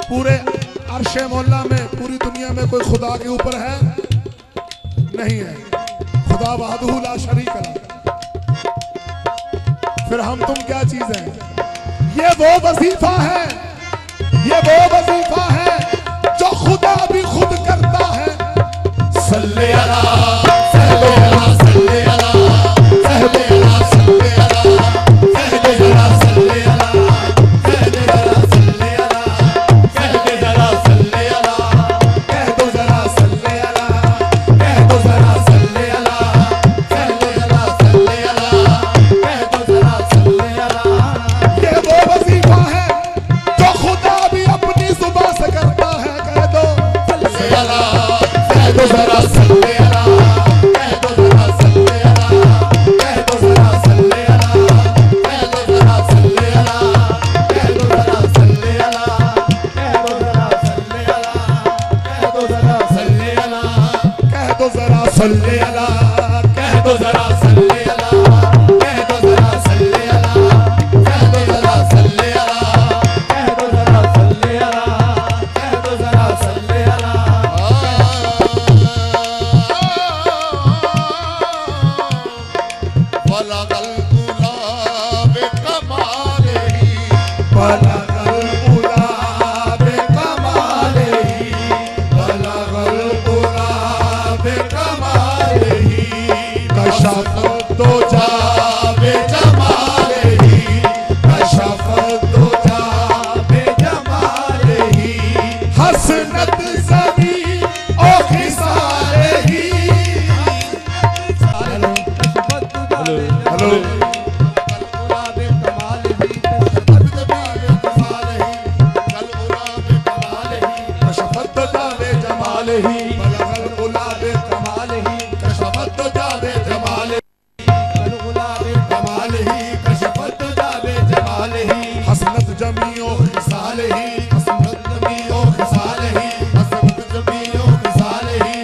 पूरे अर्शे मोहल्ला में पूरी दुनिया में कोई खुदा के ऊपर है नहीं है। खुदा वहदहू ला शरीक ला। फिर हम तुम क्या चीज है? ये वो वजीफा है, ये वो वजीफा है जो खुदा भी खुद करता है। सल्ले अला सल्ले अला सल्ले अला सल्ले अला सल्ले अला सल्ले अला सल्ले अला सल्ले अला सल्ले अला सल्ले अला सल्ले अला कह दो जरा सल्ले अला कह दो जरा सल्ले अला सल्ले अला सल्ले अला कह दो जरा सल्ले अला। ये वो वजीफा है जो खुदा भी अपनी जुबान से करता है। कह दो सल्ले अला कह दो जरा सल्ले अला कह दो जरा सल्ले अला कह दो जरा सल्ले अला कह दो जरा सल्ले अला कह दो जरा सल्ले अला कह दो जरा सल्ले अला कह दो जरा सल्ले अला कह दो जरा सल्ले अला कह दो जरा सल्ले अला कह दो जरा सल्ले अला कह दो जरा सल्ले अला कह दो जरा सल्ले अला कह दो जरा सल्ले अला। बलगल गुलाब कमालही बलगल गुलाब कमालही बलगल गुलाब कमालही कशफ दो जाबे जमालही कशफ दो जाबे जमालही हसनत ज़मी ओ खिसालही। हेलो कशफत जाबे जमालही बलगल गुलाब कमालही कशफत जाबे जमालही कमालही कशफत जाबे जमालही हसनत जमीओ खिसालही हसनत जमीओ खिसालही हसनत जमीओ खिसालही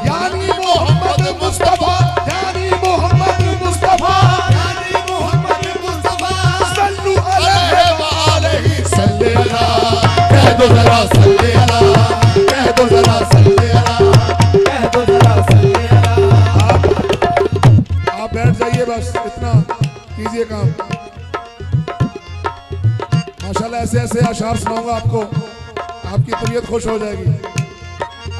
यानी मोहम्मद मुस्तफा यानी मोहम्मद मुस्तफा यानी मोहम्मद मुस्तफा सल्लु अलैहि व आलिहि सल्ले अला कह दो जरा सल्ले अला कह दो जरा सल्ले अला कह दो जरा सल्ले अला। आप बैठ जाइए, बस इतना कीजिए काम। माशाल्लाह ऐसे ऐसे अशार सुनाऊंगा आपको, आपकी तबीयत खुश हो जाएगी।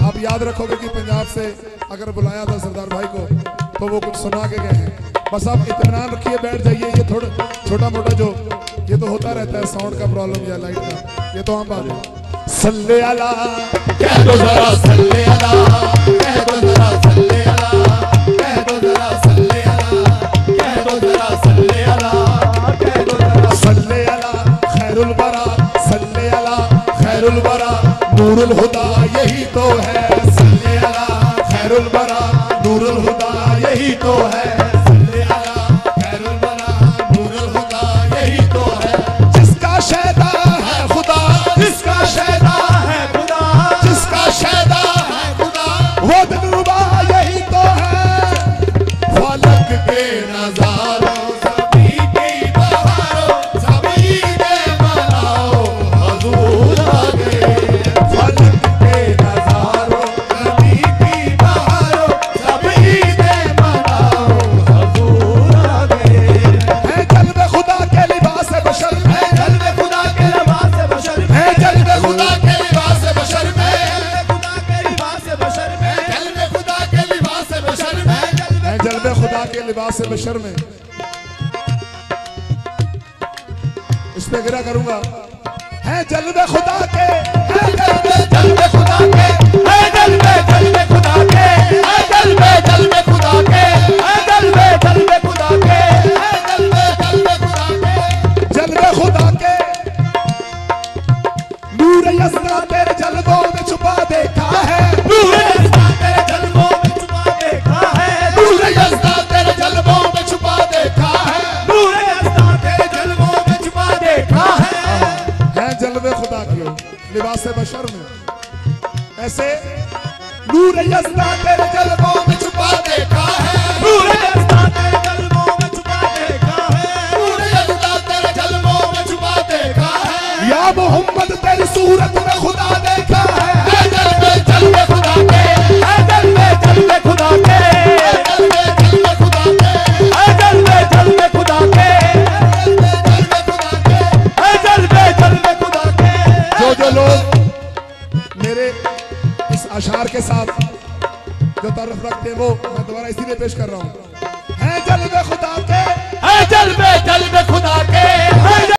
आप याद रखोगे कि पंजाब से अगर बुलाया था सरदार भाई को तो वो कुछ सुना के गए हैं। बस आप इत्मीनान रखिए, बैठ जाइए। ये थोड़ा छोटा मोटा जो ये तो होता रहता है, साउंड का प्रॉब्लम या लाइट का, ये तो आम बात है। सल्ले अला कह दो जरा सल्ले अला कह दो जरा सल्ले अला कह दो जरा सल्ले अला कह दो जरा सल्ले अला कह दो जरा सल्ले अला खैरुल बरा सल्ले अला खैरुल बरा नूरुल हुदा यही तो है। सल्ले अला खैरुल बरा नूरुल हुदा यही तो है। सल्ले अला खैरुल बरा नूरुल हुदा यही तो है। जिसका शैदा है खुदा जिसका शैदा है खुदा जिसका शैदा है खुदा वो दिलरुबा यही तो है। फलक के नजारों सभी की बहारों सभी ने मनाओ हजूर आ गए। फलक के नजारों सभी की बहारों सभी ने मनाओ हजूर आ गए। है जल्वे खुदा के लिबास बशर है जल्वे खुदा के लिबास बशर है जल्वे खुदा के लिबास बशर में खुदा के लिबास बशर में जल्वे खुदा के लिबास बशर में है जल्वे खुदा के लिबास बशर में। इस पे गिरा करूंगा। है जल्वे खुदा के है जल्वे खुदा के है जल्वे खुदा के है जल्वे खुदा के है जल्वे खुदा के है जल्वे खुदा के जल्वे खुदा के नूर यस्ता तेरे जलवों में छुपा देखा है। नूर यस्ता तेरे जलवों में छुपा देखा है। नूर यस्ता तेरे जलवों में छुपा देखा है। नूर यस्ता तेरे जलवों में छुपा देखा है जलवे खुदा की लिबास बशर में। ऐसे नूर यस्ता तेरे जलवों में छुपा देखा है। नूर यस्ता तेरे जलवों में छुपा देखा है। नूर यस्ता तेरे जलवों में छुपा देखा है। या मोहम्मद तेरी सूरत में खुदा देखा है। जलवे जलवे खुदा के, जलवे जलवे खुदा के, जलवे जलवे खुदा के, जलवे जलवे खुदा के, जलवे जलवे खुदा के। जो लोग मेरे इस अशार के साथ जो तारुफ रखते हैं वो मैं दोबारा इसीलिए पेश कर रहा हूँ। है जलवे खुदा के, जलवे जलवे खुदा के।